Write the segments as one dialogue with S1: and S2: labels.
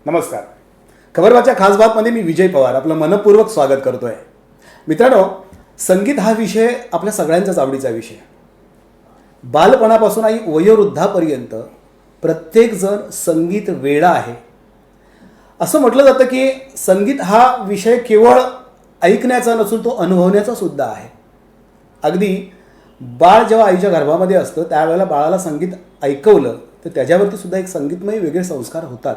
S1: नमस्कार. खबरबातच्या खास बातमध्ये मी विजय पवार आपलं मनपूर्वक स्वागत करतोय. मित्रांनो, संगीत हा विषय आपल्या सगळ्यांचाच आवडीचा विषय. बालपणापासून आणि वयोवृद्धापर्यंत प्रत्येकजण संगीत वेडा आहे. असं म्हटलं जातं की संगीत हा विषय केवळ ऐकण्याचा नसून तो अनुभवण्याचा सुद्धा आहे. अगदी बाळ जेव्हा आईच्या गर्भामध्ये असतं त्यावेळेला बाळाला संगीत ऐकवलं तर त्याच्यावरती सुद्धा एक संगीतमय वेगळे संस्कार होतात.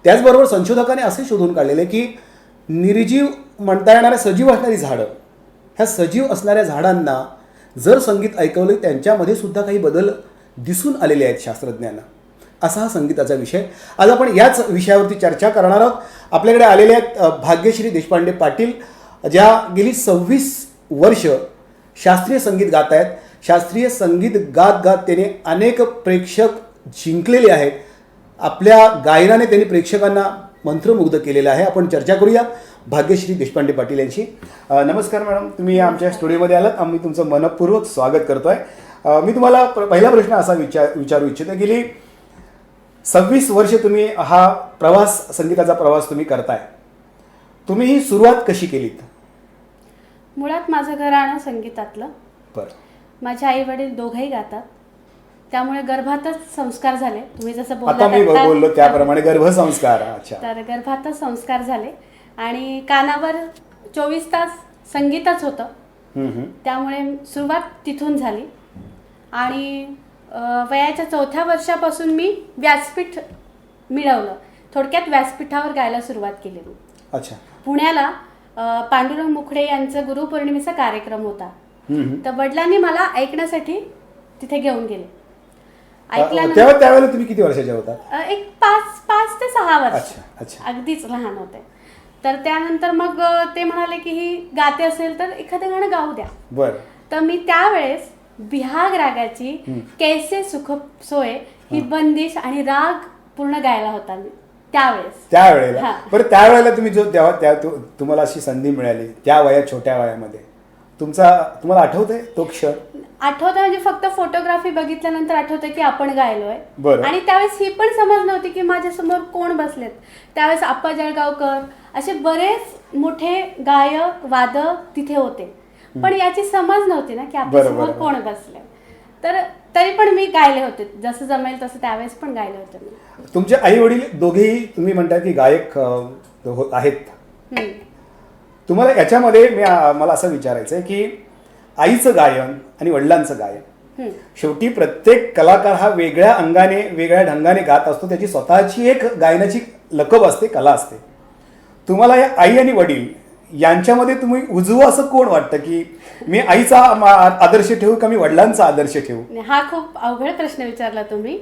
S1: त्याचबरोबर संशोधकांनी असे शोधून काढलेले की निर्जीव म्हणता येणाऱ्या सजीव असणारी झाडं, ह्या सजीव असणाऱ्या झाडांना जर संगीत ऐकवलं त्यांच्यामध्ये सुद्धा काही बदल दिसून आलेले आहेत शास्त्रज्ञांना. असा हा संगीताचा विषय. आज आपण याच विषयावरती चर्चा करणार आहोत. आपल्याकडे आलेले आहेत भाग्यश्री देशपांडे पाटील, ज्या गेली 26 वर्ष शास्त्रीय संगीत गात आहेत. शास्त्रीय संगीत गात गात त्याने अनेक प्रेक्षक जिंकलेले आहेत. आपल्या गायनाने त्यांनी प्रेक्षकांना मंत्रमुग्ध केलेलं आहे. आपण चर्चा करूया भाग्यश्री देशपांडे पाटील यांची. नमस्कार मॅडम, तुम्ही आमच्या स्टुडिओमध्ये आलात. आम्ही तुमचं मनपूर्वक स्वागत करतोय. मी तुम्हाला पहिला प्रश्न असा विचारू इच्छितो. गेली 26 वर्ष तुम्ही हा प्रवास, संगीताचा प्रवास तुम्ही करताय. तुम्ही ही सुरुवात कशी केलीत?
S2: मुळात माझं घराणं संगीतातलं.
S1: बरं.
S2: माझे आई वडील दोघंही गातात, त्यामुळे गर्भातच संस्कार झाले. तुम्ही जसं
S1: आता मी बोललो त्याप्रमाणे गर्भसंस्कार. अच्छा.
S2: तर गर्भातच संस्कार झाले आणि कानावर 24 तास संगीतच होतं. त्यामुळे सुरुवात तिथून झाली आणि वयाच्या 4थ्या वर्षापासून मी व्यासपीठ मिळवलं. थोडक्यात व्यासपीठावर गायला सुरुवात केली मी.
S1: अच्छा.
S2: पुण्याला पांडुरंग मुखडे यांचा गुरुपौर्णिमेचा कार्यक्रम होता. तर वडिलांनी मला ऐकण्यासाठी तिथे घेऊन गेले.
S1: त्यावेळेला तुम्ही किती वर्षाच्या होता?
S2: एक 5 ते 6 वर्ष.
S1: अच्छा अच्छा.
S2: अगदीच लहान होते. तर त्यानंतर मग ते म्हणाले की ही गाते असेल तर एखादं गाणं गाऊ द्या.
S1: बरं.
S2: तर मी त्यावेळेस बिहाग रागाची कैसे सुख सोय ही बंदिश आणि राग पूर्ण गायला होता मी
S1: त्यावेळेला. बरं, त्यावेळेला तुम्ही जो तुम्हाला अशी संधी मिळाली त्या वयात, छोट्या वयामध्ये, तुम्हाला आठवतंय तो क्षण?
S2: आठवतं म्हणजे फक्त फोटोग्राफी बघितल्यानंतर आठवतं की आपण गायलोय.
S1: बरं.
S2: आणि त्यावेळेस ही पण समज नव्हती की माझ्यासमोर कोण बसलेत. त्यावेळेस आप्पा जळगावकर असे बरेच मोठे गायक वादक तिथे होते, पण याची समज नव्हती ना की आपल्यासमोर कोण बसले. तर तरी पण मी गायले होते, जसं जमेल तसं त्यावेळेस पण गायले होते मी.
S1: तुमचे आई वडील दोघेही तुम्ही म्हणता की गायक आहेत. तुम्हाला याच्यामध्ये मला असं विचारायचं आहे की आईचं गायन आणि वडिलांचं गायन, शेवटी प्रत्येक कलाकार हा वेगळ्या अंगाने, वेगळ्या ढंगाने गात असतो. त्याची स्वतःची एक गायनाची लकब असते, कला असते. तुम्हाला या आई आणि वडील यांच्यामध्ये तुम्ही उजवं असं कोण वाटतं की मी आईचा आदर्श ठेवू का मी वडिलांचा आदर्श ठेवू?
S2: हा खूप अवघड प्रश्न विचारला तुम्ही,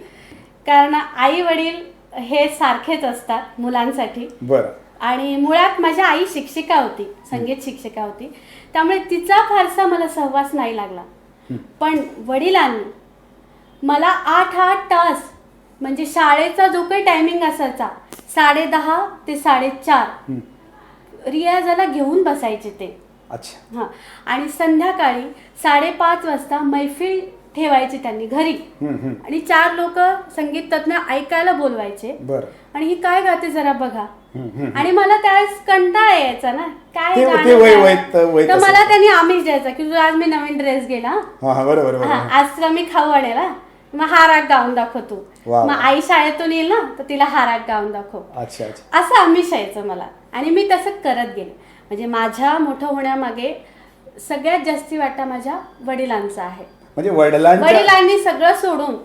S2: कारण आई वडील हे सारखेच असतात मुलांसाठी.
S1: बरं.
S2: आणि मुळात माझी आई शिक्षिका होती, संगीत शिक्षिका होती, त्यामुळे तिचा फारसा मला सहवास नाही लागला. पण वडिलांनी मला 8 तास, म्हणजे शाळेचा जो काही टायमिंग असायचा 10:30 ते 4:30 रियाजाला घेऊन बसायचे ते.
S1: अच्छा.
S2: हां. आणि संध्याकाळी 5:30 वाजता मैफिल ठेवायची त्यांनी घरी आणि 4 लोक संगीत तज्ञ ऐकायला बोलवायचे.
S1: बरं.
S2: आणि ही काय गाते जरा बघा. आणि मला त्यावेळेस कंटाळा यायचा ना, काय तर मला त्यांनी आमिष द्यायचा की तुझा आज मी नवीन ड्रेस गेला, आज तुला मी खाऊ आणेल, मग हा राग गाऊन दाखव तू. मग आई शाळेतून येईल ना तर तिला हा राग गाऊन दाखव. असं आमिष यायचं मला आणि मी तसं करत गेले. म्हणजे माझ्या मोठं होण्यामागे सगळ्यात जास्ती वाटा माझ्या वडिलांचा आहे.
S1: म्हणजे
S2: वडिलांनी सगळं सोडून,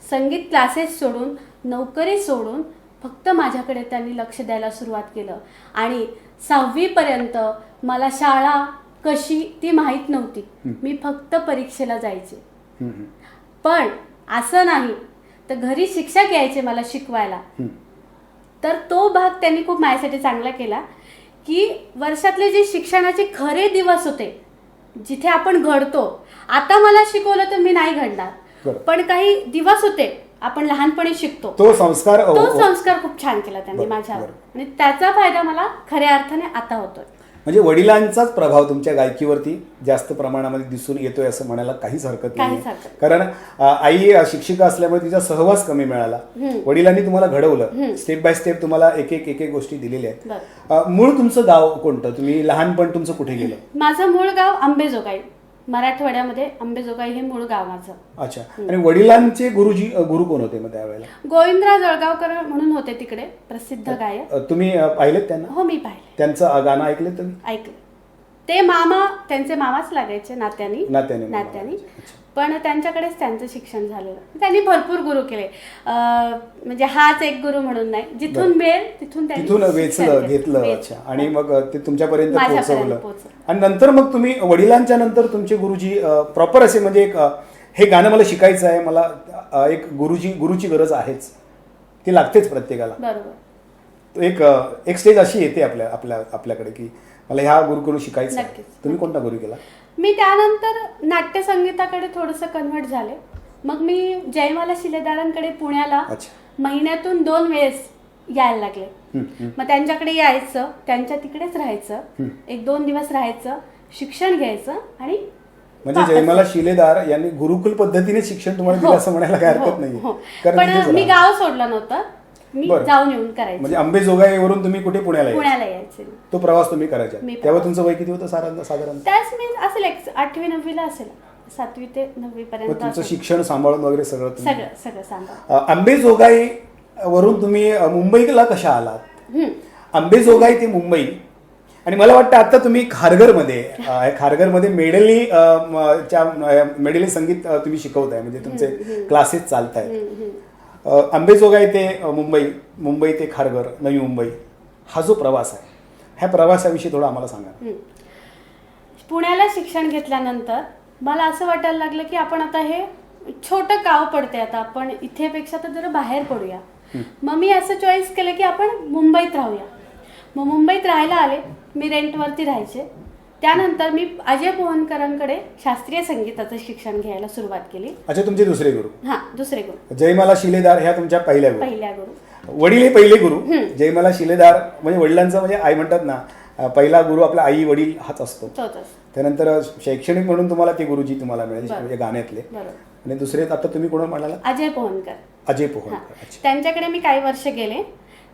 S2: संगीत क्लासेस सोडून, नोकरी सोडून फक्त माझ्याकडे त्यांनी लक्ष द्यायला सुरुवात केलं. आणि 6वी पर्यंत मला शाळा कशी ती माहीत नव्हती. मी फक्त परीक्षेला जायचे. पण असं नाही तर घरी शिक्षक यायचे मला शिकवायला. तर तो भाग त्यांनी खूप माझ्यासाठी चांगला केला की वर्षातले जे शिक्षणाचे खरे दिवस होते, जिथे आपण घडतो. आता मला शिकवलं तर मी नाही घडणार, पण काही दिवस होते आपण लहानपणी शिकतो, तो संस्कार खूप छान केला त्यांनी माझ्यावर आणि त्याचा फायदा मला खऱ्या अर्थाने आता होतोय.
S1: म्हणजे वडिलांचाच प्रभाव तुमच्या गायकीवरती जास्त प्रमाणामध्ये दिसून येतोय असं म्हणायला काहीच हरकत नाही.
S2: काहीच हरकत
S1: कारण आई शिक्षिका असल्यामुळे तिचा सहवास कमी मिळाला. वडिलांनी तुम्हाला घडवलं, स्टेप बाय स्टेप तुम्हाला एक एक गोष्टी दिलेल्या आहेत. मूळ तुमचं गाव कोणतं? तुम्ही लहानपण तुमचं कुठे गेलं?
S2: माझं मूळ गाव अंबेजोगाई, मराठवाड्यामध्ये अंबेजोगाई हे मूळ गाव माझं.
S1: अच्छा. आणि वडिलांचे गुरु कोण होते मग त्यावेळेला?
S2: गोविंदराव जळगावकर म्हणून होते तिकडे, प्रसिद्ध गायक.
S1: तुम्ही पाहिलेत त्यांना?
S2: हो, मी पाहिले.
S1: त्यांचं गाणं ऐकलं तुम्ही?
S2: ऐकलं. ते मामा, त्यांचे मामाच लागायचे नात्यानी.
S1: नात्यानी.
S2: पण त्यांच्याकडेच त्यांचं शिक्षण झालेलं. त्यांनी भरपूर गुरु केले, म्हणजे हाच एक गुरु म्हणून नाही, जिथून मिळेल तिथून
S1: वेचलं घेतलं. अच्छा. आणि मग ते तुमच्यापर्यंत पोहोचवलं. आणि नंतर मग तुम्ही वडिलांच्या नंतर तुमचे गुरुजी प्रॉपर असे म्हणजे एक हे गाणं मला शिकायचं आहे, मला एक गुरुची गरज आहेच, ती लागतेच प्रत्येकाला.
S2: बरोबर.
S1: एक स्टेज अशी येते आपल्याकडे की मला ह्या गुरुकडून शिकायचं आहे. तुम्ही कोणता गुरु केला?
S2: मी त्यानंतर नाट्य संगीताकडे थोडंसं कन्व्हर्ट झाले. मग मी जयमाला शिलेदारांकडे पुण्याला महिन्यातून 2 वेळेस यायला लागले. मग त्यांच्याकडे यायचं, त्यांच्या तिकडेच राहायचं, 1-2 दिवस राहायचं, शिक्षण घ्यायचं. आणि
S1: म्हणजे जयमाला शिलेदार यांनी गुरुकुल पद्धतीने शिक्षण तुम्हाला दिलं असं म्हणायला काही हरकत नाही.
S2: पण मी गाव सोडलं नव्हतं, मी जाऊन येऊन करायचं.
S1: म्हणजे अंबेजोगाईवरून तुम्ही कुठे पुण्याला
S2: यायचे.
S1: तो प्रवास तुम्ही करायचा. तेव्हा तुमचं वय किती होतं साधारण?
S2: त्याच मी असेल 8वी-9वीला असेल, 7वी ते 9वी पर्यंत.
S1: तुमचं शिक्षण सांभाळून वगैरे सगळं
S2: सांभाळ.
S1: अंबेजोगाई वरून तुम्ही मुंबईला कशा आलात? अंबेजोगाई ते मुंबई. आणि मला वाटतं आता तुम्ही खारघरमध्ये मेडली संगीत तुम्ही शिकवताय, म्हणजे तुमचे क्लासेस चालत आहेत. अंबेजोगाई ते मुंबई ते खारघर, नवी मुंबई, हा जो प्रवास आहे, ह्या प्रवासाविषयी थोडं आम्हाला सांगा.
S2: पुण्याला शिक्षण घेतल्यानंतर मला असं वाटायला लागलं की आपण आता हे छोटं गाव पडते, आता आपण इथेपेक्षा तर जरा बाहेर पडूया. मग मी असं चॉईस केलं की आपण मुंबईत राहूया. मग मुंबईत राहायला आले. मी रेंटवरती राहायचे. त्यानंतर मी अजय पोहनकरांकडे शास्त्रीय संगीताचं शिक्षण घ्यायला सुरुवात केली.
S1: अच्छा. तुमचे दुसरे गुरु?
S2: हा, दुसरे गुरु.
S1: जयमाला शिलेदार ह्या तुमच्या पहिल्या
S2: गुरु.
S1: वडील हे पहिले गुरु. जयमाला शिलेदार म्हणजे वडिलांचा म्हणजे आई म्हणतात ना, पहिला गुरु आपला आई वडील हाच असतो. त्यानंतर शैक्षणिक म्हणून तुम्हाला ते गुरुजी तुम्हाला मिळाले गाण्यातले. आणि दुसरे आता तुम्ही कोण म्हणाला?
S2: अजय पोहनकर. त्यांच्याकडे मी काही वर्ष गेले.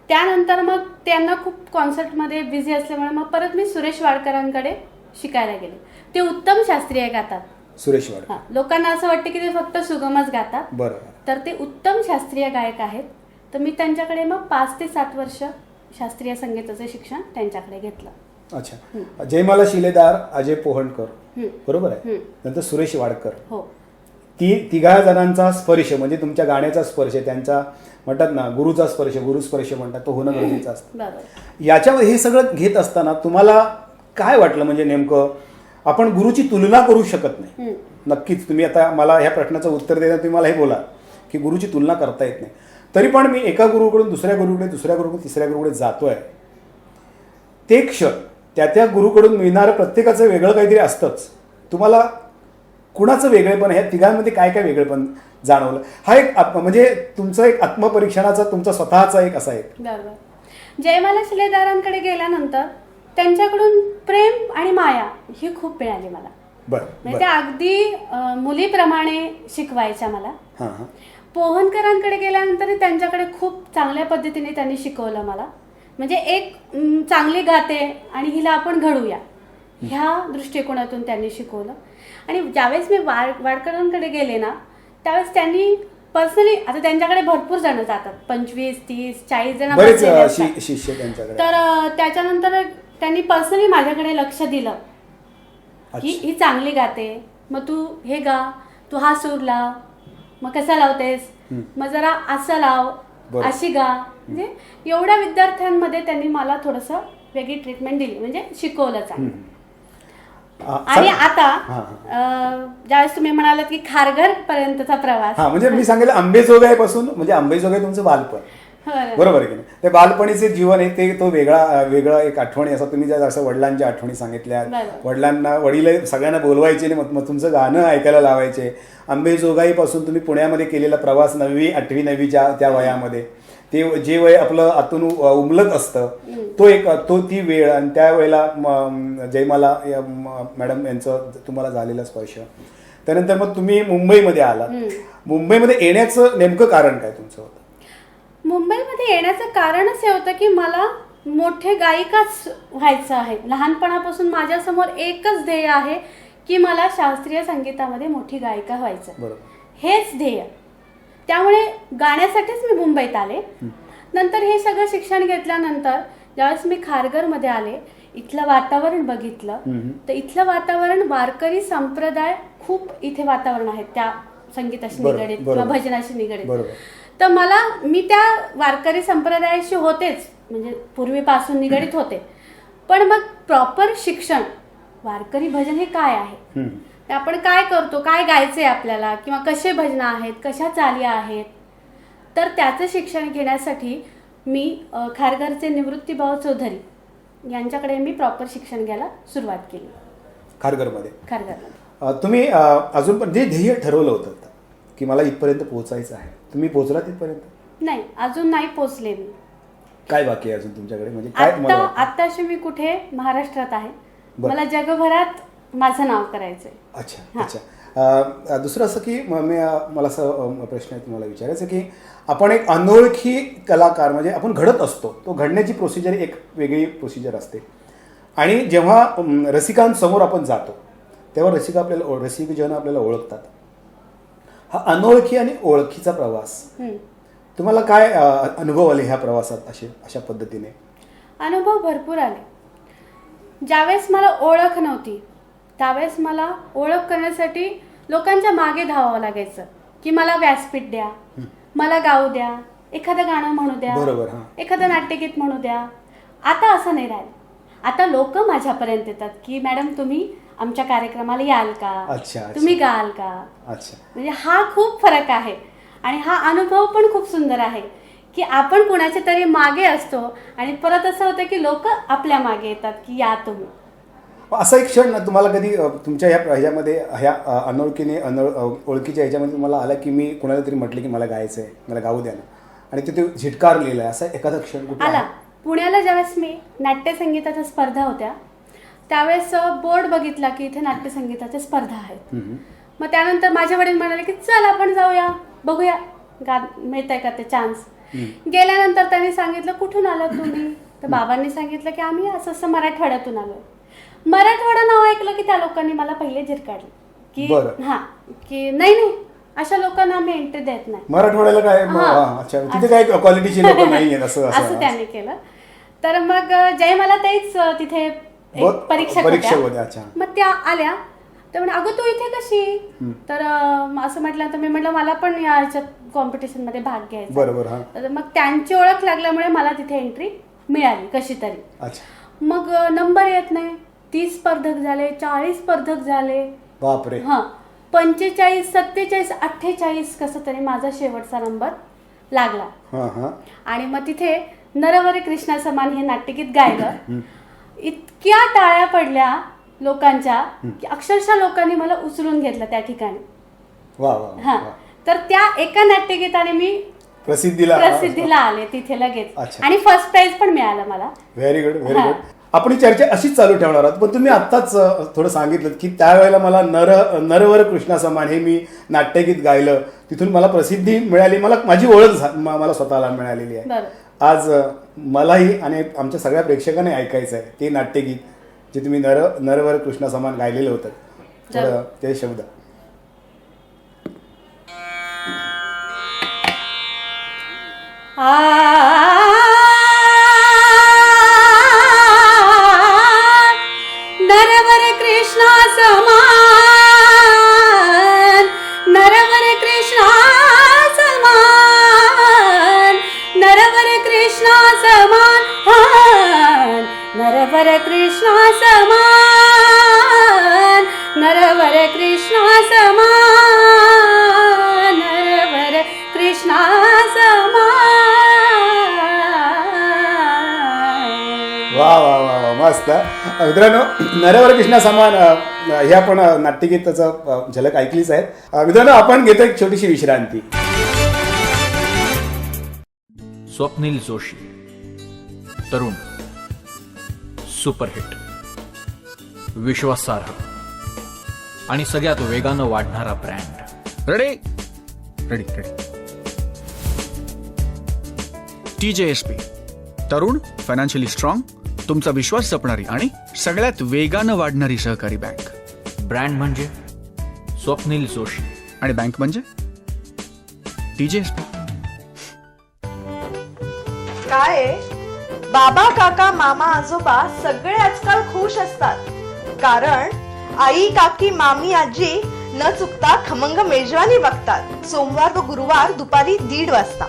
S2: त्यानंतर मग त्यांना खूप कॉन्सर्टमध्ये बिझी असल्यामुळे मग परत मी सुरेश वाडकरांकडे शिकायला गेले. ते उत्तम शास्त्रीय गातात.
S1: सुरेश वाडकर.
S2: लोकांना असं वाटतं की ते फक्त सुगमच गातात.
S1: बरोबर.
S2: तर ते उत्तम शास्त्रीय गायक आहेत. तर मी त्यांच्याकडे मग 5 ते 7 वर्ष शास्त्रीय संगीताचं शिक्षण त्यांच्याकडे घेतलं.
S1: अच्छा. जयमाला शिलेदार, अजय पोहणकर, बरोबर आहे. नंतर सुरेश वाडकर.
S2: हो.
S1: तिघा जणांचा स्पर्श म्हणजे तुमच्या गाण्याचा स्पर्श, त्यांचा म्हणतात ना गुरुचा स्पर्श, गुरुस्पर्श म्हणतात, तो होणं गरजेचं असतं. याच्यावर हे सगळं घेत असताना तुम्हाला काय वाटलं? म्हणजे नेमकं आपण गुरुची तुलना करू शकत नाही. नक्कीच तुम्ही आता मला ह्या प्रश्नाचं उत्तर देताना तुम्ही मला हे बोला की गुरुची तुलना करता येत नाही. तरी पण मी एका गुरुकडून दुसऱ्या गुरुकडे, दुसऱ्या गुरुकडून तिसऱ्या गुरुकडे जातोय, ते क्षण त्या गुरुकडून मिळणारं प्रत्येकाचं वेगळं काहीतरी असतंच. तुम्हाला कुणाचं वेगळेपण, ह्या तिघांमध्ये काय काय वेगळेपण जाणवलं? हा एक म्हणजे तुमचं एक आत्मपरीक्षणाचा तुमचा स्वतःचा एक असा एक.
S2: बरोबर. जयमाला शिलेदारांकडे गेल्यानंतर त्यांच्याकडून प्रेम आणि माया ही खूप मिळाली मला. म्हणजे त्या अगदी मुलीप्रमाणे शिकवायच्या मला. पोहनकरांकडे गेल्यानंतर त्यांच्याकडे खूप चांगल्या पद्धतीने त्यांनी शिकवलं मला. म्हणजे एक चांगली गाते आणि हिला आपण घडूया ह्या दृष्टिकोनातून त्यांनी शिकवलं. आणि ज्यावेळेस मी वाडकरांकडे गेले ना, त्यावेळेस त्यांनी पर्सनली, आता त्यांच्याकडे भरपूर जण जातात, 25, 30, 40 जण
S1: शिष्य त्यांच्याकडे.
S2: तर त्याच्यानंतर त्यांनी पर्सनली माझ्याकडे लक्ष दिलं की ही चांगली गाते, मग तू हे गा, तू हा सूर लाव, मग कसा लावतेस, मग जरा असं लाव, अशी गा. म्हणजे एवढ्या विद्यार्थ्यांमध्ये त्यांनी मला थोडंसं वेगळी ट्रीटमेंट दिली, म्हणजे शिकवलं चांगलं. आणि आता ज्यावेळेस तुम्ही म्हणालात की खारघर पर्यंतचा प्रवास,
S1: म्हणजे मी सांगितलं अंबेजोगाई पासून, म्हणजे अंबेजोगाई तुमचं बालपण, बरोबर आहे की नाही? ते बालपणीचे जीवन आहे, तो वेगळा एक आठवणी, असं तुम्ही जसं वडिलांच्या आठवणी सांगितल्या, वडील सगळ्यांना बोलवायचे आणि मग तुमचं गाणं ऐकायला लावायचे. अंबेजोगाई पासून तुम्ही पुण्यामध्ये केलेला प्रवास 9वी, 8वी, 9वीच्या त्या वयामध्ये, ते जे वय आपलं आतून उमलत असतं तो ती वेळ आणि त्यावेळेला जयमाला मॅडम यांचं तुम्हाला झालेला स्पर्श, त्यानंतर मग तुम्ही मुंबईमध्ये आलात. मुंबईमध्ये येण्याचं नेमकं कारण काय तुमचं होतं?
S2: मुंबईमध्ये येण्याचं कारणच हे होतं की मला मोठे गायिकाच व्हायचं आहे. लहानपणापासून माझ्यासमोर एकच ध्येय आहे की मला शास्त्रीय संगीतामध्ये मोठी गायिका व्हायचं,
S1: बरोबर,
S2: हेच ध्येय. त्यामुळे गाण्यासाठीच मी मुंबईत आले. नंतर हे सगळं शिक्षण घेतल्यानंतर ज्यावेळेस मी खारघरमध्ये आले, इथलं वातावरण बघितलं, तर इथलं वातावरण वारकरी संप्रदाय खूप इथे वातावरण आहे त्या संगीताशी निगडीत किंवा भजनाशी निगडीत. तर मी त्या वारकरी संप्रदायाशी होतेच, म्हणजे पूर्वीपासून निगडीत होते. पण मग प्रॉपर शिक्षण, वारकरी भजन हे काय आहे, ते आपण काय करतो, काय गायचे आपल्याला, किंवा कसे भजनं आहेत, कशा चाली आहेत, तर त्याचं शिक्षण घेण्यासाठी मी खारघरचे निवृत्तीभाऊ चौधरी यांच्याकडे मी प्रॉपर शिक्षण घ्यायला सुरुवात केली.
S1: खारघरमध्ये तुम्ही अजून पण जे ध्येय ठरवलं होतं की मला इथपर्यंत पोहोचायचं आहे, तुम्ही पोहोचला तिथपर्यंत?
S2: नाही, अजून नाही पोहोचले मी.
S1: काय बाकी आहे अजून तुमच्याकडे? म्हणजे काय
S2: आत्ताशी मी कुठे महाराष्ट्रात आहे, मला जगभरात माझं नाव करायचंय.
S1: अच्छा अच्छा. दुसरं असं की मला असं प्रश्न आहे तुम्हाला विचारायचं की आपण एक अनोळखी कलाकार, म्हणजे आपण घडत असतो, तो घडण्याची प्रोसिजर एक वेगळी प्रोसिजर असते. आणि जेव्हा रसिकांसमोर आपण जातो तेव्हा रसिकजन आपल्याला ओळखतात. हा अनोळखी आणि ओळखीचा प्रवास, तुम्हाला काय अनुभव आले ह्या प्रवासात अशा पद्धतीने?
S2: अनुभव भरपूर आले. ज्यावेळेस मला ओळख नव्हती त्यावेळेस मला ओळख करण्यासाठी लोकांच्या मागे धावावं लागायचं की मला व्यासपीठ द्या, मला गाऊ द्या, एखादं गाणं म्हणू द्या, एखादं नाट्यगीत म्हणू द्या. आता असं नाही राहिलं. आता लोक माझ्यापर्यंत येतात की मॅडम तुम्ही आमच्या कार्यक्रमाला याल का, तुम्ही गाल का. म्हणजे हा खूप फरक आहे आणि हा अनुभव पण खूप सुंदर आहे की आपण कुणाच्या तरी मागे असतो आणि परत असं होतं की लोक आपल्या मागे येतात की या तुम्ही.
S1: असा एक क्षण तुम्हाला कधी तुमच्या ह्याच्यामध्ये ह्या ओळखीच्या ह्याच्यामध्ये तुम्हाला आला की मी कुणाला तरी म्हटलं की मला गायचं आहे, मला गाऊ द्या ना, आणि तिथे झिटकारलेला आहे असा एखादा क्षण कुठला
S2: आला? पुण्याला ज्यावेळेस मी नाट्यसंगीताच्या स्पर्धा होत्या त्यावेळेस बोर्ड बघितला की इथे नाट्यसंगीताच्या स्पर्धा आहेत. मग त्यानंतर माझे वडील म्हणाले की चल आपण जाऊया, बघूया मिळतंय का ते चान्स. गेल्यानंतर त्यांनी सांगितलं कुठून आलात तुम्ही, तर बाबांनी सांगितलं की आम्ही असं असं मराठवाड्यातून आलोय. मराठवाडा नाव ऐकलं की त्या लोकांनी मला पहिले झिरकाडले की नाही अशा लोकांना आम्ही एंट्री देत नाही.
S1: मराठवाड्याला काय तिथे काय क्वालिटीची लोक नाहीये
S2: असं त्यांनी केलं. तर मग जयमाला तेच तिथे परीक्षक होत्या. मग त्या आल्या तर म्हणजे अगं तू इथे कशी, तर असं म्हटलं तर मी म्हटलं मला पण या ह्याच्यात कॉम्पिटिशन मध्ये भाग घ्यायचा.
S1: बरोबर.
S2: तर मग त्यांची ओळख लागल्यामुळे मला तिथे एंट्री मिळाली कशी तरी. मग नंबर येत नाही, 30 स्पर्धक झाले, 40 स्पर्धक झाले,
S1: बापरे.
S2: 45, 47, 48 कसं तरी माझा शेवटचा नंबर लागला. आणि मग तिथे नरवरे कृष्णा समान हे नाट्यगीत गायलं. इतक्या टाळ्या पडल्या लोकांच्या की अक्षरशः लोकांनी मला उचलून घेतलं त्या ठिकाणी. तर त्या एका नाट्यगीताने मी प्रसिद्धीला आले तिथे लगेच, आणि फर्स्ट प्राइज पण मिळालं मला.
S1: Very good, very good. आपण ही चर्चा अशीच चालू ठेवणार आहोत, पण तुम्ही आत्ताच थोडं सांगितलं की त्यावेळेला मला नरवर कृष्णा समान हे मी नाट्यगीत गायलं, तिथून मला प्रसिद्धी मिळाली, मला माझी ओळख मला स्वतःला मिळालेली आहे. आज मलाही आणि आमच्या सगळ्या प्रेक्षकांनी ऐकायचं आहे ते नाट्यगीत जे तुम्ही नरवर कृष्णा समान गायलेलं होतं, थोडं ते शब्द.
S2: नरवर कृष्णा समान, नरवर कृष्णा समान, नरवर कृष्णा समान, नरवर कृष्णा समान, नरवर कृष्णा समान, नरवर कृष्णा समान.
S1: वा वा वा वा, मस्त. मित्रांनो, नरवर कृष्णा समान हे आपण नाट्यगीताचं झलक ऐकलीच आहे. मित्रांनो, आपण घेतो एक छोटीशी विश्रांती.
S3: स्वप्नील जोशी. तरुण, सुपरहिट, विश्वासार्ह आणि सगळ्यात वेगानं वाढणारा brand.
S4: Ready ready ready. TJSP, तरुण, फायनान्शियली स्ट्रॉंग, तुमचा विश्वास जपणारी आणि सगळ्यात वेगानं वाढणारी सहकारी बँक.
S3: ब्रँड म्हणजे स्वप्नील जोशी.
S4: आणि बँक म्हणजे TJSP.
S5: काय आहे? बाबा काका मामा आजोबा सगळे आजकाल खुश असतात, कारण आई काकी मामी आजी न चुकता खमंग मेजवानी बघतात. सोमवार व गुरुवार दुपारी 1:30 वाजता.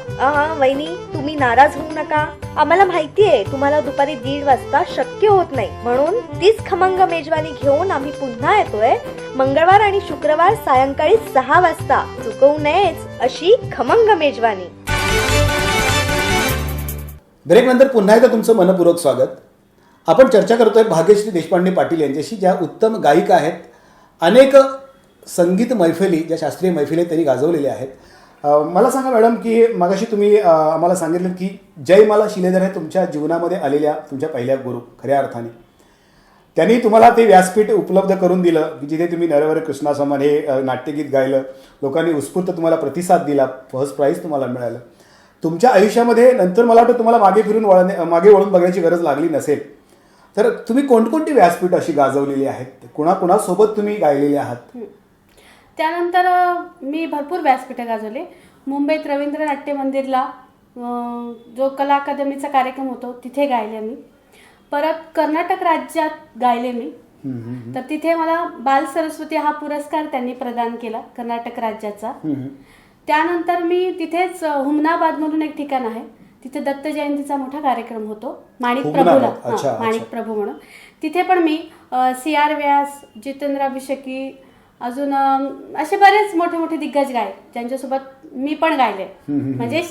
S6: वहिनी, तुम्ही नाराज होऊ नका. आम्हाला माहितीये तुम्हाला दुपारी 1:30 वाजता शक्य होत नाही, म्हणून तीच खमंग मेजवानी घेऊन आम्ही पुन्हा येतोय मंगळवार आणि शुक्रवार सायंकाळी 6 वाजता. चुकवू नयेच अशी खमंग मेजवानी.
S1: ब्रेकनंतर पुन्हा एकदा तुमचं मनपूर्वक स्वागत. आपण चर्चा करतोय भाग्यश्री देशपांडे पाटील यांच्याशी, ज्या उत्तम गायिका आहेत. अनेक संगीत मैफिली, ज्या शास्त्रीय मैफिली त्यांनी गाजवलेल्या आहेत. मला सांगा मॅडम, की मगाशी तुम्ही आम्हाला सांगितलं की जयमाला शिलेदार हे तुमच्या जीवनामध्ये आलेल्या तुमच्या पहिल्या गुरु खऱ्या अर्थाने. त्यांनी तुम्हाला ते व्यासपीठ उपलब्ध करून दिलं की जिथे तुम्ही नरवर कृष्णासमान हे नाट्यगीत गायलं. लोकांनी उत्स्फूर्त तुम्हाला प्रतिसाद दिला, फर्स्ट प्राईज तुम्हाला मिळालं. तुमच्या आयुष्यामध्ये नंतर मला वाटतं तुम्हाला मागे वळून बघण्याची गरज लागली नसेल. तर तुम्ही कोणकोणती व्यासपीठ अशी गाजवलेली आहेत, कुणाकुणासोबत तुम्ही गायलेले आहात?
S2: त्यानंतर मी भरपूर व्यासपीठं गाजवले. मुंबईत रवींद्र नाट्य मंदिरला जो कला अकादमीचा कार्यक्रम होतो तिथे गायले मी. परत कर्नाटक राज्यात गायले मी. तर तिथे मला बाल सरस्वती हा पुरस्कार त्यांनी प्रदान केला कर्नाटक राज्याचा. त्यानंतर मी तिथेच हुमनाबाद म्हणून एक ठिकाण आहे, तिथे दत्त जयंतीचा मोठा कार्यक्रम होतो माणिक प्रभूला. माणिक प्रभू म्हणून तिथे पण मी CR व्यास, जितेंद्र अभिषेकी, अजून असे बरेच मोठे मोठे दिग्गज गायक ज्यांच्यासोबत मी पण गायले. म्हणजे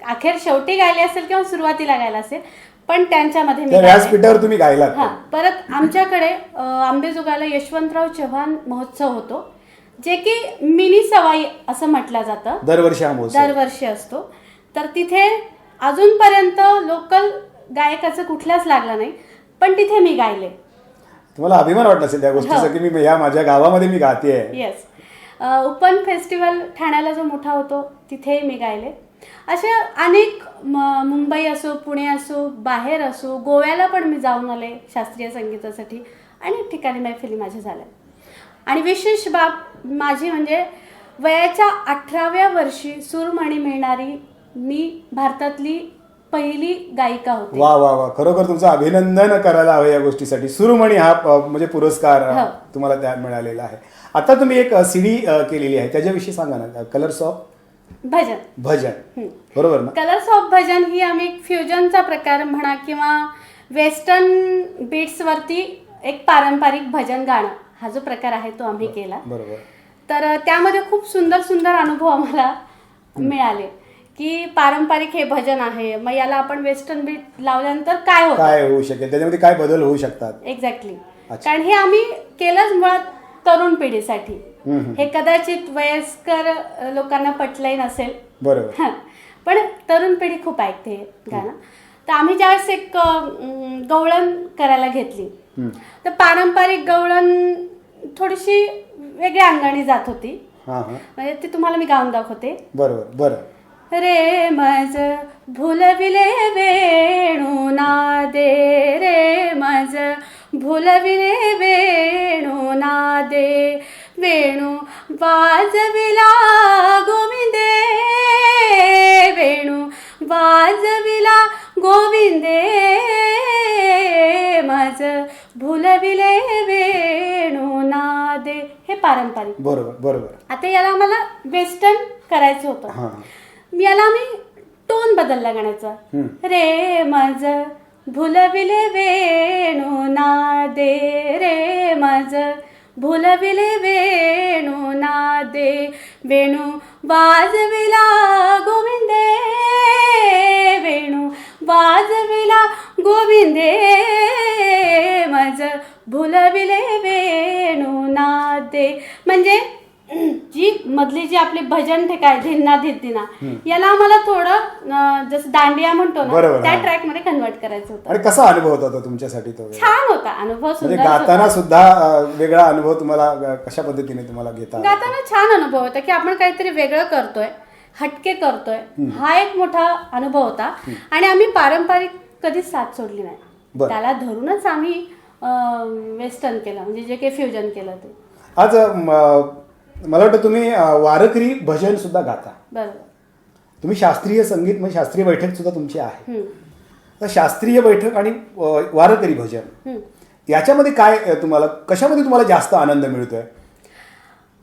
S2: अखेर शेवटी गायले असेल किंवा सुरुवातीला गायला असेल, पण त्यांच्यामध्ये मी
S1: व्यासपीठावर तुम्ही गायलात.
S2: हा. परत आमच्याकडे आंबेजोगाईला यशवंतराव चव्हाण महोत्सव होतो, जे की मिनी सवाई असं म्हटलं जातं. दरवर्षी असतो. तर तिथे अजूनपर्यंत लोकल गायकाचं कुठल्याच लागला नाही, पण तिथे मी गायले.
S1: तुम्हाला अभिमान वाटला असेल त्या गोष्टीचा की मी या माझ्या गावामध्ये मी गाते.
S2: येस. ओपन फेस्टिवल ठाण्याला जो मोठा होतो तिथे मी गायले. असे अनेक मुंबई असो, पुणे असो, बाहेर असो, गोव्याला पण मी जाऊन आले शास्त्रीय संगीतासाठी. अनेक ठिकाणी मैफिली माझ्या झाल्या. आणि विशेष बाब माझी म्हणजे वयाच्या 18व्या वर्षी सूरमणी मिळणारी मी भारतातली पहिली गायिका होती.
S1: वा वा वा, खरोखर तुमचं अभिनंदन करायला हवं या गोष्टीसाठी. सूरमणी हा म्हणजे पुरस्कार तुम्हाला त्या मिळालेला आहे. आता तुम्ही एक CD केलेली आहे, त्याच्याविषयी सांगा ना. कलर्स ऑफ भजन, बरोबर ना?
S2: कलर्स ऑफ भजन ही आम्ही एक फ्युजनचा प्रकार म्हणा किंवा वेस्टर्न बीट्स वरती एक पारंपरिक भजन गाणं हा जो प्रकार आहे तो आम्ही केला.
S1: बरोबर.
S2: तर त्यामध्ये खूप सुंदर सुंदर अनुभव आम्हाला मिळाले की पारंपरिक हे भजन आहे, मग याला आपण वेस्टर्न बीट लावल्यानंतर काय
S1: होऊ शकेल, त्याच्यामध्ये काय बदल होऊ शकतात.
S2: एक्झॅक्टली. कारण हे आम्ही केलंच मुळात तरुण पिढीसाठी. हे कदाचित वयस्कर लोकांना पटलंही नसेल,
S1: बरोबर,
S2: पण तरुण पिढी खूप ऐकते हे गाणं. तर आम्ही ज्यावेळेस एक गवळण करायला घेतली, तर पारंपरिक गवळण थोडीशी वेगळ्या अंगाने जात होती. म्हणजे ती तुम्हाला मी गाऊन दाखवते.
S1: बरोबर.
S2: रे मज भुलविले वेणू नादे, रे मज भुलविले वेणू नादे, वेणू वाजविला गोविंदे, वेणू वाजविला गोविंदे, मज भुलविले वेणू नादे. हे पारंपरिक.
S1: बरोबर.
S2: आता याला आम्हाला वेस्टर्न करायचं होतं. याला आम्ही टोन बदलला गाण्याचा. रे मज भुलविले वेणू नादे, रे मज भुलविले वेणू नादे, वेणू वाजविला गोविंदे, वेणू वाजविला गोविंदे, मज भुलविले वेणू नादे. म्हणजे जी मधली जी आपली भजन ठेकाय धिन्ना धिन्ना याला आम्हाला थोडं जसं दांडिया म्हणतो ना
S1: बरोबर,
S2: त्या
S1: हा.
S2: ट्रॅक मध्ये कन्वर्ट करायचं होतं.
S1: आणि कसा अनुभव होता तो तुमच्यासाठी तो
S2: छान होता अनुभव,
S1: म्हणजे
S2: सुंदर
S1: गाताना
S2: होता.
S1: सुद्धा वेगळा अनुभव तुम्हाला कशा पद्धतीने तुम्हाला घेता आला?
S2: गाताना छान अनुभव होता की आपण काहीतरी वेगळं करतोय, हटके करतोय, हा एक मोठा अनुभव होता. आणि आम्ही पारंपरिक कधीच साथ सोडली नाही,
S1: बरं.
S2: त्याला धरूनच आम्ही वेस्टर्न केलं, म्हणजे जे काही फ्युजन केलं ते.
S1: आज मला वाटतं तुम्ही वारकरी भजन सुद्धा गाता.
S2: बरोबर.
S1: तुम्ही शास्त्रीय संगीत म्हणजे शास्त्रीय बैठक सुद्धा तुमची आहे.
S2: हम्म.
S1: तर शास्त्रीय बैठक आणि वारकरी भजन
S2: हम्म.
S1: याच्यामध्ये काय तुम्हाला कशामध्ये तुम्हाला जास्त आनंद मिळतोय?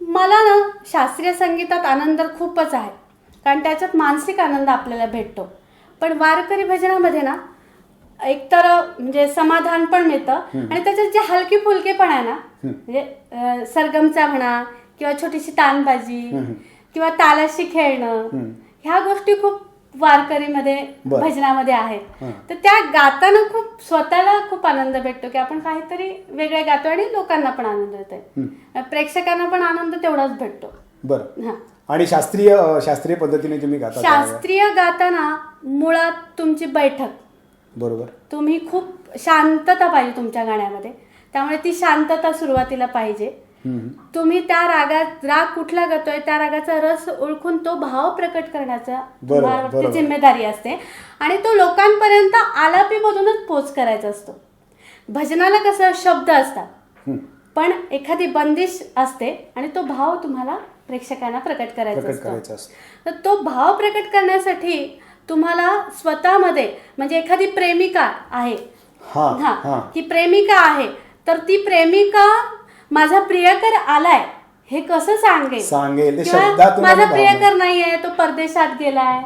S2: मला ना शास्त्रीय संगीतात आनंद खूपच आहे, कारण त्याच्यात मानसिक आनंद आपल्याला भेटतो. पण वारकरी भजनामध्ये ना एकतर म्हणजे समाधान पण मिळतं आणि त्याच्यात जे हलकी फुलकेपण आहे ना, म्हणजे सरगमचा म्हणा किंवा छोटीशी तानबाजी किंवा तालाशी खेळणं, ह्या गोष्टी खूप वारकरीमध्ये
S1: बरं.
S2: भजनामध्ये आहेत. तर त्या गाताना खूप स्वतःला खूप आनंद भेटतो की आपण काहीतरी वेगळे गातो आणि लोकांना पण आनंद येतोय, प्रेक्षकांना पण आनंद तेवढाच भेटतो.
S1: बरं.
S2: हा.
S1: आणि शास्त्रीय पद्धतीने तुम्ही गाता त्यावेळेला?
S2: शास्त्रीय गाताना मुळात तुमची बैठक,
S1: बरोबर.
S2: तुम्ही खूप शांतता पाहिजे तुमच्या गाण्यामध्ये, त्यामुळे ती शांतता सुरुवातीला पाहिजे. तुम्ही त्या रागात, राग कुठला गातोय त्या रागाचा रस ओळखून तो भाव प्रकट करण्याचा तुम्हावरती जिम्मेदारी असते आणि तो लोकांपर्यंत आलापीमधूनच पोच करायचा असतो. भजनाला कसं शब्द असतात पण एखादी बंदिश असते आणि तो भाव तुम्हाला प्रेक्षकांना प्रकट करायचा असतो. तर तो भाव प्रकट करण्यासाठी तुम्हाला स्वतःमध्ये, म्हणजे एखादी प्रेमिका आहे, की प्रेमिका आहे, तर ती प्रेमिका माझा प्रियकर आलाय हे कसं सांगेल, माझा प्रियकर नाहीये, तो परदेशात गेलाय,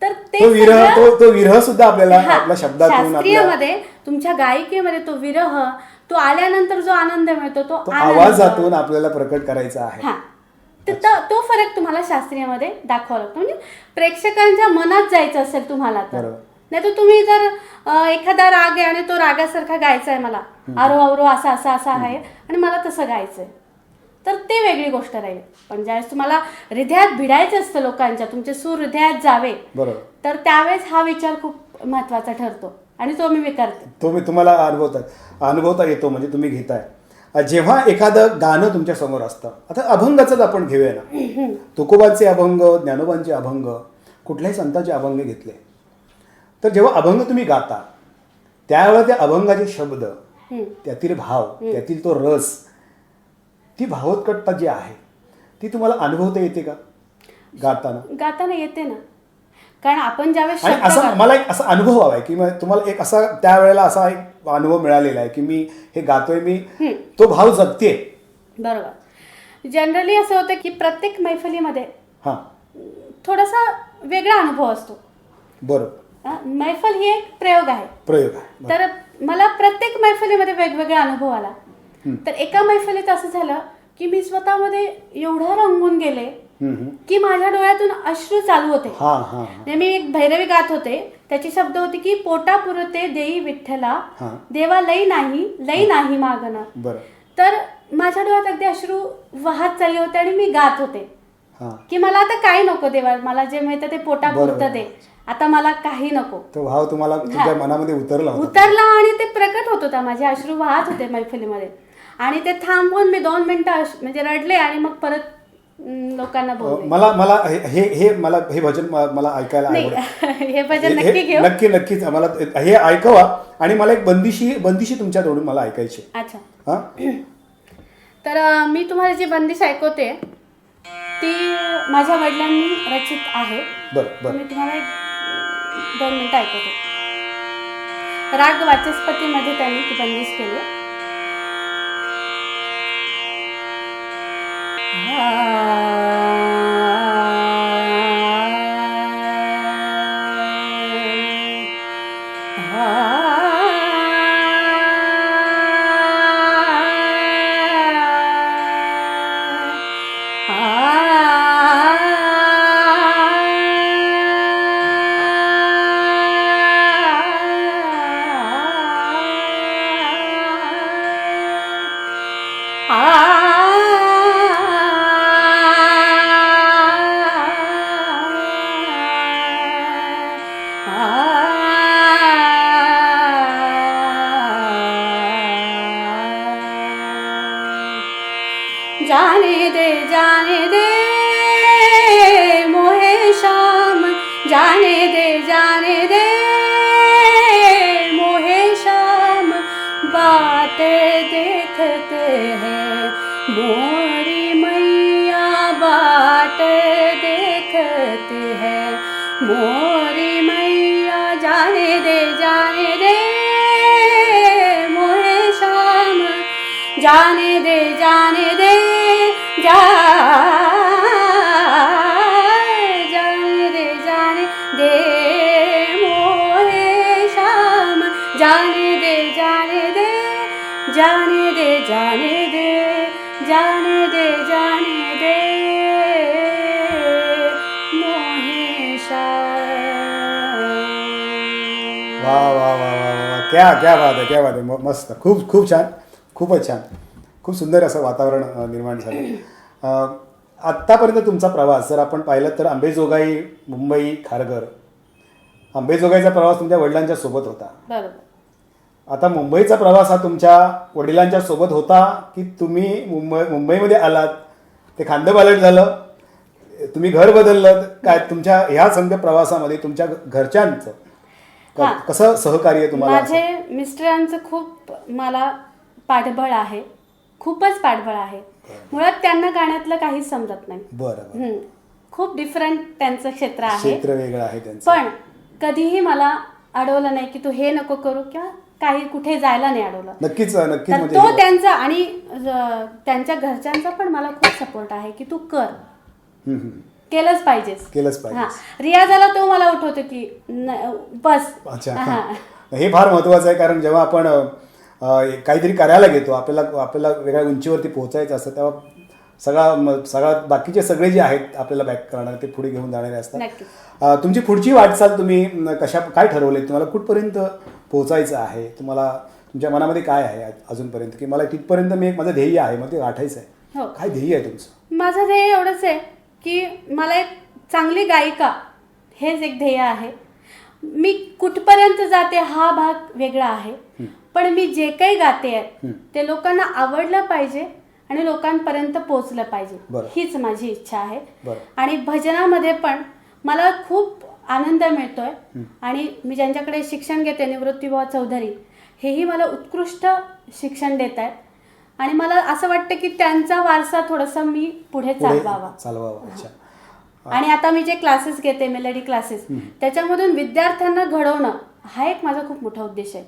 S2: तर ते
S1: विरह सुद्धा आपल्याला आपल्या शब्दातून,
S2: शास्त्रीयमध्ये तुमच्या गायिकेमध्ये तो विरह, तो आल्यानंतर जो आनंद मिळतो तो
S1: आवाजातून आपल्याला प्रकट करायचा आहे.
S2: तर तो फरक तुम्हाला शास्त्रीयमध्ये दाखवावा लागतो. म्हणजे प्रेक्षकांच्या मनात जायचं असेल तुम्हाला तर, नाही तर तुम्ही जर एखादा राग आहे आणि तो रागासारखा गायचा आहे, मला आरो अवरो असा असा असा आहे आणि मला तसं गायचंय, तर ते वेगळी गोष्ट राहील. पण ज्यावेळेस तुम्हाला हृदयात भिडायचं असतं लोकांच्या, तुमचे सूर हृदयात जावे, तर त्यावेळेस हा विचार खूप महत्वाचा ठरतो आणि तो मी करते.
S1: तो मी तुम्हाला अनुभवता येतो, म्हणजे तुम्ही घेताय. जेव्हा एखादं गाणं तुमच्या समोर असतं, आता अभंगाचंच आपण घेऊया ना, तुकोबांचे अभंग, ज्ञानोबांचे अभंग, कुठल्याही संतांचे अभंग घेतले, तर जेव्हा अभंग तुम्ही गाता त्यावेळेला त्या अभंगाचे शब्द, त्यातील भाव, त्यातील तो रस, ती भावोत्कटता जी आहे ती तुम्हाला अनुभवता येते का
S2: गाताना येते ना, कारण आपण ज्यावेळेस
S1: असं मला एक असा अनुभव हवा आहे की तुम्हाला एक असा त्यावेळेला असा एक अनुभव मिळालेला आहे की मी हे गातोय, मी तो भाव जगते.
S2: बरोबर. जनरली असं होतं की प्रत्येक मैफलीमध्ये थोडासा वेगळा अनुभव असतो.
S1: बरोबर.
S2: मैफल ही एक प्रयोग आहे. तर मला प्रत्येक मैफलीमध्ये वेगवेगळा अनुभव आला. तर एका मैफलीत असं झालं की मी स्वतःमध्ये एवढं रंगून गेले की माझ्या डोळ्यातून अश्रू चालू होते. मी एक भैरवी गात होते, त्याची शब्द होती की पोटा पुरते देई विठ्ठला, देवा लई नाही मागणं. तर माझ्या डोळ्यात अगदी अश्रू वाहत चालले होते आणि मी गात होते की मला आता काही नको देवा, मला जे मिळतं ते पोटा पुरतं दे, आता मला काही नको.
S1: तो भाव तुम्हाला तुमच्या मनामध्ये
S2: उतरला आणि ते प्रकट होत होता, माझे अश्रू वाहत होते मैफलीमध्ये. आणि ते थांबवून मी 2 मिनिटं म्हणजे रडले आणि मग परत लोकांना बोलले.
S1: मला हे भजन मला ऐकायला आवडेल.
S2: हे भजन नक्की घेऊ.
S1: नक्कीच मला हे ऐकवा. आणि मला एक बंदिशी तुमच्याकडून मला ऐकायची.
S2: अच्छा. तर मी तुम्हाला जी बंदिश ऐकवते ती माझ्या वडिलांनी रचित आहे. मी तुम्हाला 2 मिनिटं ऐकवते. राग वाचस्पतीमध्ये त्यांनी ती बंदिश केली. जाने दे मोहे शाम, जाने दे मोहे शाम, बाट देखते हैं मोरी मैया, बाट देखते हैं मोरी मैया, जाने दे मोहे शाम, जाने दे जाने दे मोहे शाम, जाने दे मोहे शाम.
S1: वा वा वा वा वा, क्या क्या बात आहे, क्या बात आहे. मस्त, खूप खूप छान, खूपच छान, खूप सुंदर असं वातावरण निर्माण झालं. आत्तापर्यंत तुमचा प्रवास जर आपण पाहिलं तर अंबेजोगाई, मुंबई, खारघर. अंबेजोगाईचा प्रवास तुमच्या वडिलांच्या सोबत होता.
S2: बरोबर.
S1: आता मुंबईचा प्रवास हा तुमच्या वडिलांच्या सोबत होता की तुम्ही मुंबईमध्ये आलात, ते खांदोबालट झालं, तुम्ही घर बदललं काय? तुमच्या ह्या संध्या प्रवासामध्ये तुमच्या घरच्यांचं कसं सहकार्य तुम्हाला?
S2: माझे मिस्टरांचं खूप मला पाठबळ आहे, खूपच पाठबळ आहे. मुळात त्यांना गाण्यातलं काहीच समजत नाही.
S1: बरं.
S2: खूप डिफरंट त्यांचं क्षेत्र आहे,
S1: क्षेत्र वेगळं आहे त्यांचं.
S2: पण कधीही मला अडवलं नाही की तू हे नको करू किंवा काही कुठे जायला नाही अडवलं.
S1: नक्कीच
S2: तर
S1: म्हणजे
S2: तो त्यांचा आणि त्यांच्या घरच्यांचा पण मला खूप सपोर्ट आहे की तू कर, केलंच पाहिजेस. हा, रियाजाला तो मला उठवतो की बस.
S1: अच्छा, हे फार महत्वाचं आहे, कारण जेव्हा आपण काहीतरी करायला घेतो, आपल्याला वेगळ्या उंचीवरती पोहोचायचं असतं, तेव्हा सगळा बाकीचे सगळे जे आहेत आपल्याला बॅक करणारे ते पुढे घेऊन जाणारे असतात. तुमची पुढची वाटचाल तुम्ही काय ठरवले? तुम्हाला कुठपर्यंत पोहोचायचं आहे? तुम्हाला तुमच्या मनामध्ये काय आहे अजूनपर्यंत की मला तिथपर्यंत माझं ध्येय आहे, मग ते गाठायचं आहे? काय ध्येय आहे तुमचं?
S2: माझं ध्येय एवढंच आहे की मला एक चांगली गायिका, हेच एक ध्येय आहे. मी कुठपर्यंत जाते हा भाग वेगळा आहे, पण मी जे काही गाते ते लोकांना आवडलं पाहिजे आणि लोकांपर्यंत पोहोचलं पाहिजे, हीच माझी इच्छा आहे. आणि भजनामध्ये पण मला खूप आनंद मिळतोय. आणि मी ज्यांच्याकडे शिक्षण घेते, निवृत्तीबुवा चौधरी, हेही मला उत्कृष्ट शिक्षण देत आहेत. आणि मला असं वाटतं की त्यांचा वारसा थोडासा मी पुढे चालवावा. आणि आता मी जे क्लासेस घेते, मेलडी क्लासेस, त्याच्यामधून विद्यार्थ्यांना घडवणं हा एक माझा खूप मोठा उद्देश आहे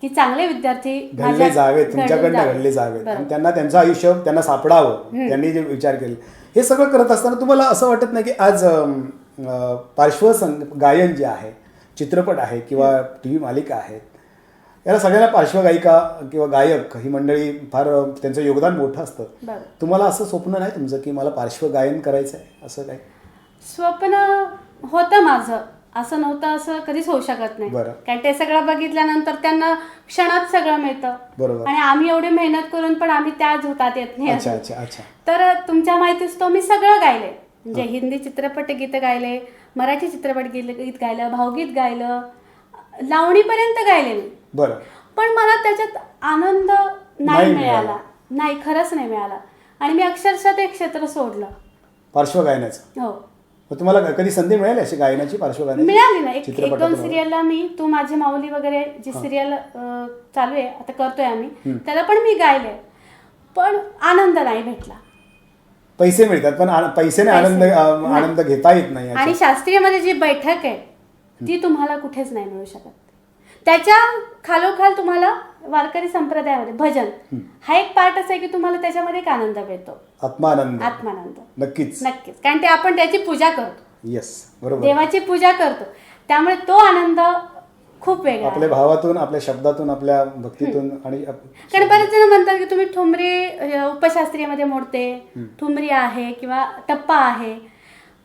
S2: की चांगले विद्यार्थी
S1: घडले जावेत, तुमच्याकडनं घडले जावेत, त्यांना त्यांचं आयुष्य त्यांना सापडावं, त्यांनी जे विचार केले. हे सगळं करत असताना तुम्हाला असं वाटत नाही की आज गायन जे आहे, चित्रपट आहे किंवा TV मालिका आहेत, याला सगळ्यांना पार्श्वगायिका किंवा गायक ही मंडळी फार त्यांचं योगदान मोठं असतं. तुम्हाला असं स्वप्न नाही तुमचं की मला पार्श्वगायन करायचं आहे? असं काही
S2: स्वप्न होतं माझं, असं नव्हतं असं कधीच होऊ शकत नाही. कारण ते सगळं बघितल्यानंतर त्यांना क्षणात सगळं मिळतं आणि आम्ही एवढी मेहनत करून पण आम्ही त्याच होतात येत नाही. तर तुमच्या माहितीच तो मी सगळं गायले, म्हणजे हिंदी चित्रपट गीत गायले, मराठी चित्रपट गीत गायलं, भावगीत गायलं, लावणीपर्यंत गायले मी. पण मला त्याच्यात आनंद नाही मिळाला, नाही, खरंच नाही मिळाला. आणि मी अक्षरशः ते क्षेत्र सोडलं,
S1: पार्श्वगायनाचं.
S2: हो.
S1: तुम्हाला कधी संधी मिळाली अशी गायनाची, पार्श्वगायनाची?
S2: मिळाली ना. एक 2 सिरियलला मी तू माझी माऊली वगैरे जी सिरियल चालू आहे आता करतोय आम्ही, त्याला पण मी गायले, पण आनंद नाही भेटला.
S1: पैसे मिळतात पण पैशाने आनंद घेता येत नाही.
S2: आणि शास्त्रीयमध्ये जी बैठक आहे ती तुम्हाला कुठेच नाही मिळू शकत. त्याच्या खालोखाल तुम्हाला वारकरी संप्रदायामध्ये भजन हा एक पार्टच आहे की तुम्हाला त्याच्यामध्ये एक आनंद मिळतो, आत्मानंद.
S1: नक्कीच,
S2: कारण ते आपण त्याची पूजा करतो.
S1: येस, बरोबर,
S2: देवाची पूजा करतो, त्यामुळे तो आनंद खूप वेगळा,
S1: आपल्या भावातून, आपल्या शब्दातून, आपल्या भक्तीतून. आणि
S2: कारण बरेच जण म्हणतात की तुम्ही ठुमरी उपशास्त्रीयमध्ये मोडते, ठुमरी आहे किंवा टप्पा आहे,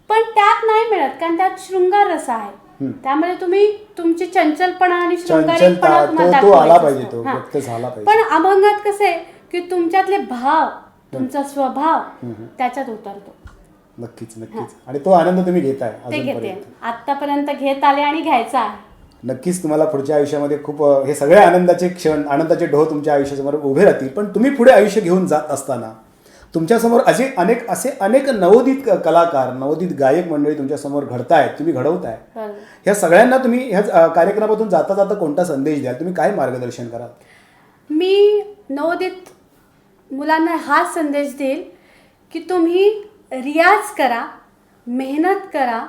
S2: पण त्यात नाही मिळत, कारण त्यात शृंगार रस आहे. त्यामुळे तुम्ही तुमची चंचलपणा आणि शृंगारीपणा तुम्हाला दाखवायचा. पण अभंगात कसं आहे की तुमच्यातले भाव, तुमचा स्वभाव त्याच्यात उतरतो.
S1: नक्कीच नक्कीच. आणि तो आनंद तुम्ही घेताय
S2: ते घेते
S1: अजूनपर्यंत.
S2: आतापर्यंत घेत आले आणि घ्यायचा आहे.
S1: नक्कीच तुम्हाला पुढच्या आयुष्यामध्ये खूप हे सगळे आनंदाचे क्षण, आनंदाचे ढोह तुमच्या आयुष्यासमोर उभे राहतील. पण तुम्ही पुढे आयुष्य घेऊन जात असताना तुमच्यासमोर असे अनेक नवोदित कलाकार, नवोदित गायक मंडळी तुमच्यासमोर घडतायत, तुम्ही घडवताय.
S2: बरोबर.
S1: ह्या सगळ्यांना तुम्ही ह्या कार्यक्रमातून जाता जाता कोणता संदेश द्याल? तुम्ही काय मार्गदर्शन कराल?
S2: मी नवोदित मुलांना हा संदेश देईल की तुम्ही रियाज करा, मेहनत करा.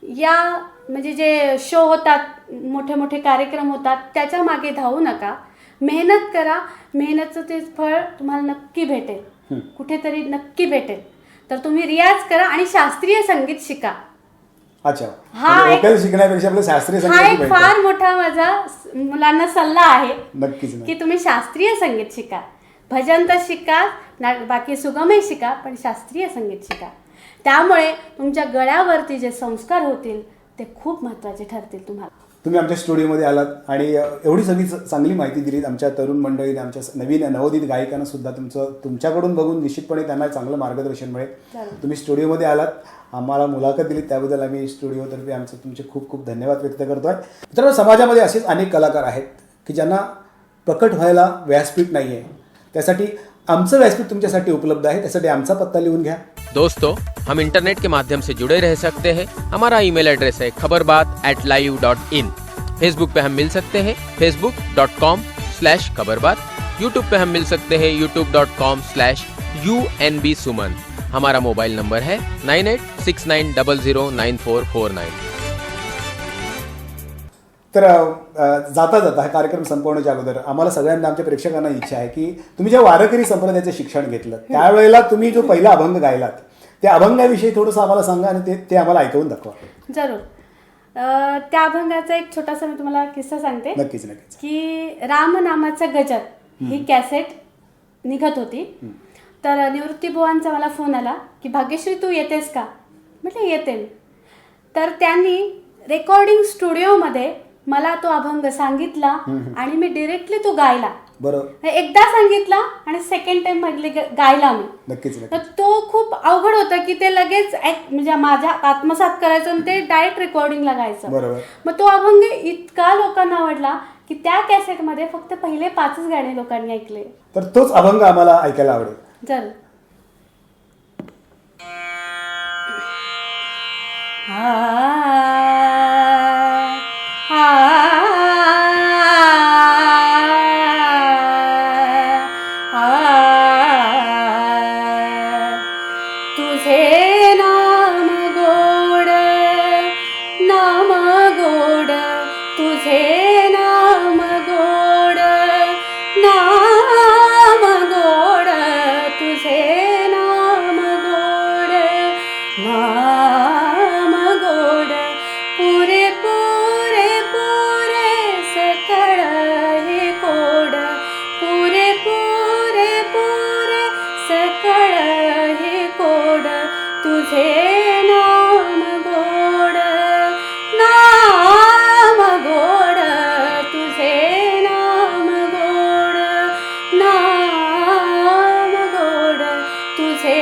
S2: या म्हणजे जे शो होतात, मोठे मोठे कार्यक्रम होतात, त्याच्या मागे धावू नका. मेहनत करा. मेहनतचं ते फळ तुम्हाला नक्की भेटेल, कुठेतरी नक्की भेटेल. तर तुम्ही रियाज करा आणि शास्त्रीय संगीत शिका.
S1: अच्छा,
S2: हा
S1: म्हणजे
S2: एक-
S1: वोकल शिकण्यापेक्षा आपलं शास्त्रीय
S2: हा
S1: संगीत
S2: एक
S1: भेटतं.
S2: फार मोठा माझा मुलांना सल्ला आहे
S1: नक्कीच
S2: की तुम्ही शास्त्रीय संगीत शिका. भजन तर शिका, बाकी सुगमही शिका, पण शास्त्रीय संगीत शिका. त्यामुळे तुमच्या गळ्यावरती जे संस्कार होतील ते खूप महत्त्वाचे ठरतील तुम्हाला.
S1: तुम्ही आमच्या स्टुडिओमध्ये आलात आणि एवढी सगळी चांगली माहिती दिलीत आमच्या तरुण मंडळीने, आमच्या नवीन नवोदित गायकांना सुद्धा तुमच्याकडून बघून निश्चितपणे त्यांना चांगलं मार्गदर्शन मिळेल. तुम्ही स्टुडिओमध्ये आलात, आम्हाला मुलाखत दिली, त्याबद्दल आम्ही स्टुडिओतर्फे तुमचे खूप खूप धन्यवाद व्यक्त करतोय. मित्रांनो, समाजामध्ये असेच अनेक कलाकार आहेत की ज्यांना प्रकट व्हायला व्यासपीठ नाही आहे. त्यासाठी आमचं व्यासपीठ तुमच्यासाठी उपलब्ध आहे. त्यासाठी आमचा पत्ता लिहून घ्या.
S7: दोस्तों, हम इंटरनेट के माध्यम से जुड़े रह सकते हैं. हमारा ईमेल एड्रेस है khabarbaat@live.in. फेसबुक पे हम मिल सकते हैं facebook.com/khabarbaat. यूट्यूब पे हम मिल सकते हैं youtube.com/UNBSuman. हमारा मोबाइल नंबर है 9869009449.
S1: तर जाता जाता हा कार्यक्रम संपवण्याच्या अगोदर आम्हाला सगळ्यांना, आमच्या प्रेक्षकांना इच्छा आहे की तुम्ही ज्या वारकरी संप्रदायाचं शिक्षण घेतलं त्यावेळेला तुम्ही जो पहिला अभंग गायलात त्या अभंगाविषयी थोडंसं आम्हाला सांगा आणि ते आम्हाला ऐकवून दाखवा.
S2: जरूर. त्या अभंगाचा एक छोटासा मी तुम्हाला किस्सा सांगते.
S1: नक्कीच नक्कीच.
S2: की रामनामाचा गजर ही कॅसेट निघत होती. तर निवृत्ती बुवांचा मला फोन आला की भाग्यश्री तू येतेस का? म्हटलं येते मी. तर त्यांनी रेकॉर्डिंग स्टुडिओमध्ये मला तो अभंग सांगितला आणि मी डिरेक्टली तो गायला.
S1: बरोबर.
S2: एकदा सांगितला आणि सेकंड टाइम गायला मी.
S1: नक्कीच
S2: तर
S1: नक्कीच.
S2: तो खूप अवघड होता की ते लगेच म्हणजे माझ्या आत्मसात करायचं आणि ते डायरेक्ट रेकॉर्डिंगला गायचं.
S1: बरोबर.
S2: मग तो अभंग इतका लोकांना आवडला की त्या कॅसेटमध्ये फक्त पहिले 5च गाणे लोकांनी ऐकले.
S1: तर तोच अभंग आम्हाला ऐकायला आवडेल.
S2: जर तुझे नाम गोड, नाम गोड, तुझे नाम गोड, नाम गोड, तुझे नाम गोड, नाम गोड, पुरे पुरे पुरे सकळ हे कोड, पुरे पुरे पुरे सकळ हे कोड, तुझे नाम गोड, नाम गोड, तुझे नाम गोड, नाम गोड, तुझे